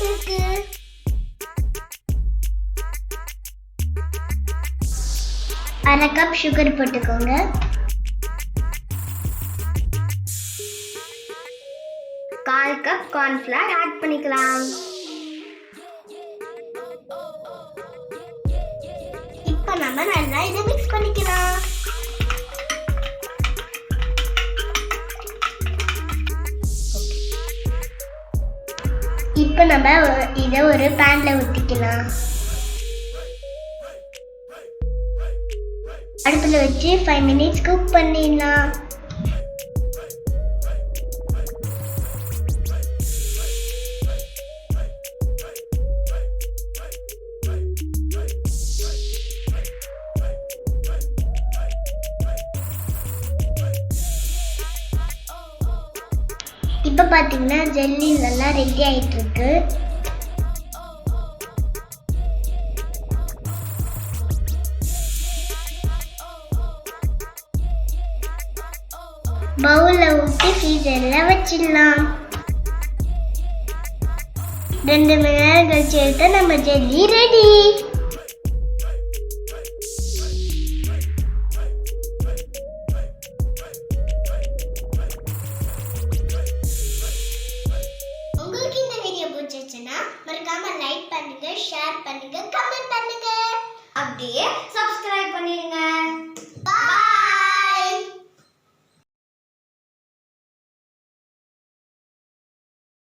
இருக்கு. அரை cup sugar போட்டுக்கோங்க. கால் கப் கார்ன்ஃப்ளவர் ஆட் பண்ணிக்கலாம். இப்போ நம்ம நல்லா இதை மிக்ஸ் பண்ணிக்கலாம். இப்போ நம்ம இதை ஒரு பேன்ல ஊற்றிக்கலாம். அடுப்புல வச்சு 5 மினிட்ஸ் குக் பண்ணிடலாம். இப்போ பார்த்தீங்கன்னா ஜெல்லி நல்லா ரெடி ஆயிட்டு இருக்கு. பவுல்ல ஊற்றி ஃப்ரீசர்ல வச்சிடலாம். 2 மணி நேரம் கழிச்சு எடுத்தா நம்ம ஜெல்லி ரெடி. உங்களுக்கு இந்த வீடியோ பிடிச்சிருச்சுன்னா மறக்காம லைக் பண்ணுங்க, ஷேர் பண்ணுங்க, கமெண்ட் பண்ணுங்க. அப்படியே